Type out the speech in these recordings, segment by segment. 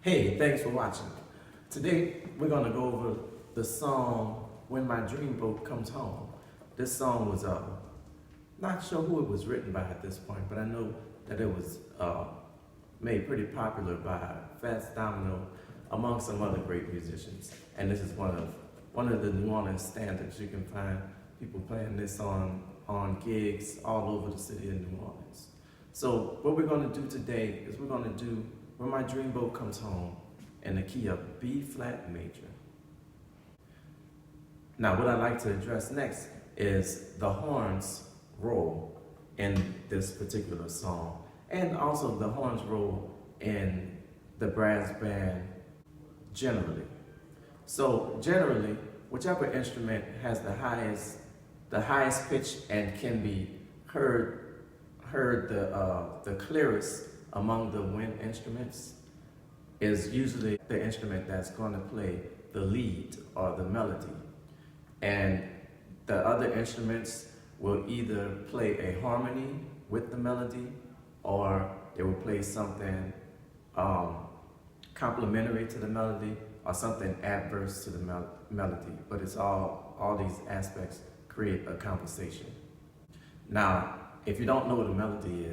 Hey, thanks for watching. Today, we're gonna go over the song, When My Dreamboat Comes Home. This song was, not sure who it was written by at this point, but I know that it was made pretty popular by Fats Domino, among some other great musicians. And this is one of the New Orleans standards. You can find people playing this on gigs all over the city of New Orleans. So what we're gonna do today is we're gonna do When My Dreamboat Comes Home in the key of B flat major. Now what I'd like to address next is the horns role in this particular song, and also the horns role in the brass band generally. So generally, whichever instrument has the highest pitch and can be heard the clearest among the wind instruments is usually the instrument that's going to play the lead or the melody. And the other instruments will either play a harmony with the melody, or they will play something complementary to the melody, or something adverse to the melody. But it's all these aspects create a conversation. Now, if you don't know what a melody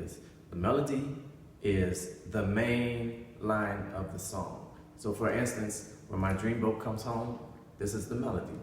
is the main line of the song. So for instance, when my dreamboat comes home, this is the melody.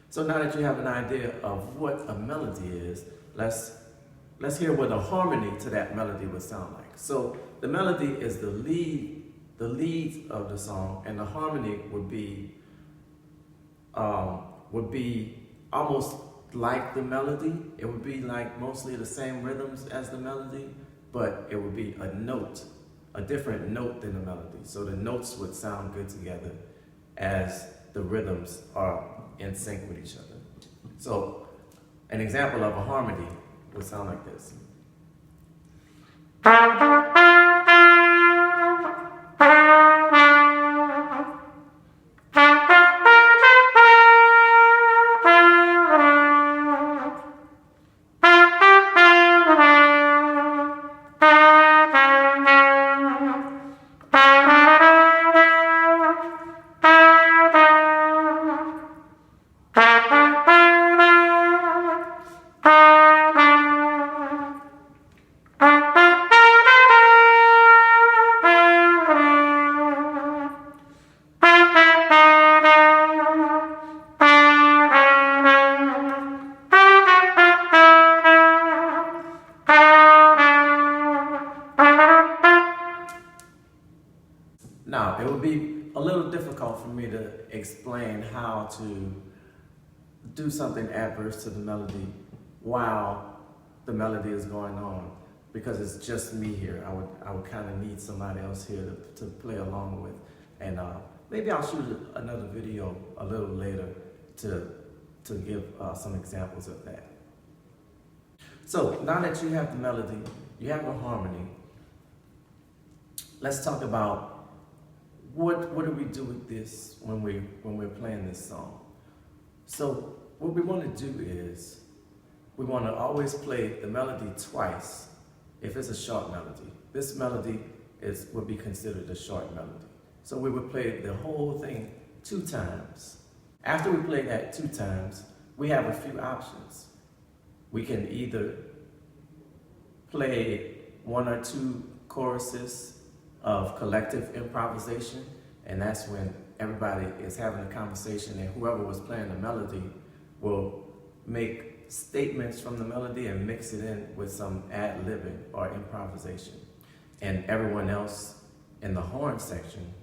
So now that you have an idea of what a melody is, let's hear what a harmony to that melody would sound like. So the melody is the lead of the song, and the harmony would be almost like the melody. It would be like mostly the same rhythms as the melody, but it would be a different note than the melody. So the notes would sound good together as the rhythms are in sync with each other. So an example of a harmony would sound like this. Now, it would be a little difficult for me to explain how to do something adverse to the melody while the melody is going on, because it's just me here. I would kind of need somebody else here to play along with. And maybe I'll shoot another video a little later to give some examples of that. So now that you have the melody, you have a harmony, let's talk about what do we do with this when we're playing this song. So what we want to do is we want to always play the melody twice if it's a short melody. This melody would be considered a short melody. So we would play the whole thing 2 times. After we play that 2 times, we have a few options. We can either play 1 or 2 choruses of collective improvisation, and that's when everybody is having a conversation and whoever was playing the melody will make statements from the melody and mix it in with some ad-libbing or improvisation. And everyone else in the horn section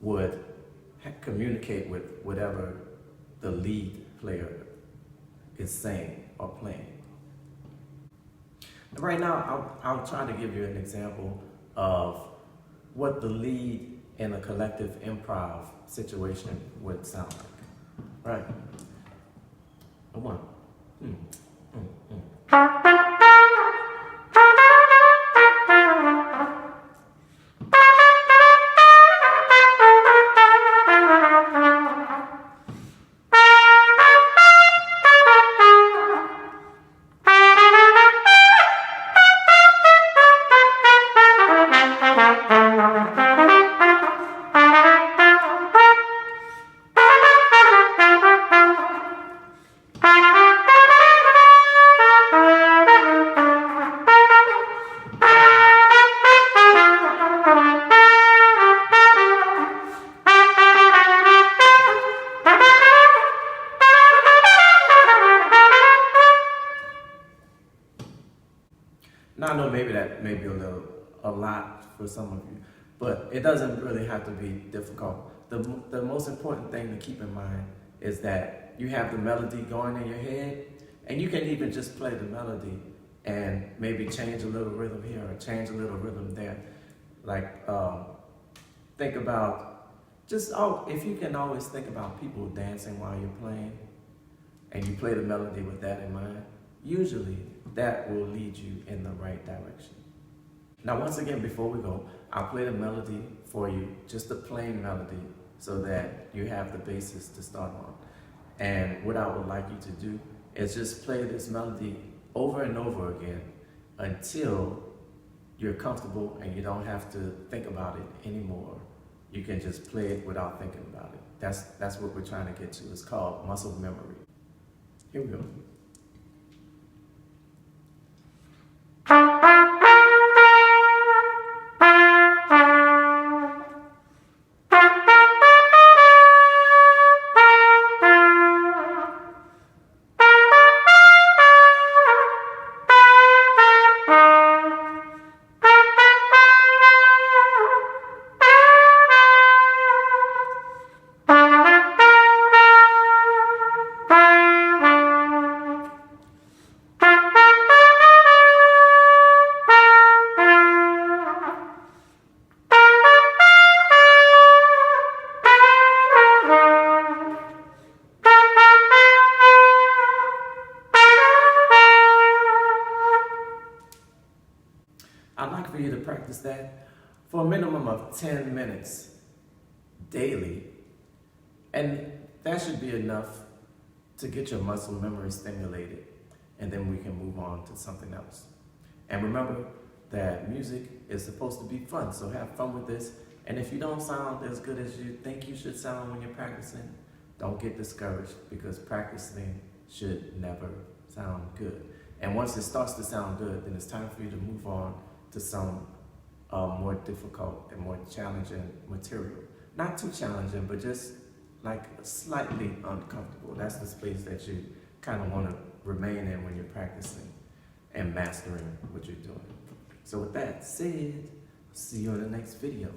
would communicate with whatever the lead player is saying or playing. Right now, I'll try to give you an example of what the lead in a collective improv situation would sound like. Right? One. Now I know maybe that may be a lot for some of you, but it doesn't really have to be difficult. The most important thing to keep in mind is that you have the melody going in your head, and you can even just play the melody and maybe change a little rhythm here or change a little rhythm there. Like, think about, if you can always think about people dancing while you're playing, and you play the melody with that in mind, usually that will lead you in the right direction. Now, once again, before we go, I'll play the melody for you, just a plain melody, so that you have the basis to start on. And what I would like you to do is just play this melody over and over again until you're comfortable and you don't have to think about it anymore. You can just play it without thinking about it. That's what we're trying to get to. It's called muscle memory. Here we go. I'd like for you to practice that for a minimum of 10 minutes daily. And that should be enough to get your muscle memory stimulated. And then we can move on to something else. And remember that music is supposed to be fun, so have fun with this. And if you don't sound as good as you think you should sound when you're practicing, don't get discouraged, because practicing should never sound good. And once it starts to sound good, then it's time for you to move on to some more difficult and more challenging material. Not too challenging, but just like slightly uncomfortable. That's the space that you kind of want to remain in when you're practicing and mastering what you're doing. So with that said, see you in the next video.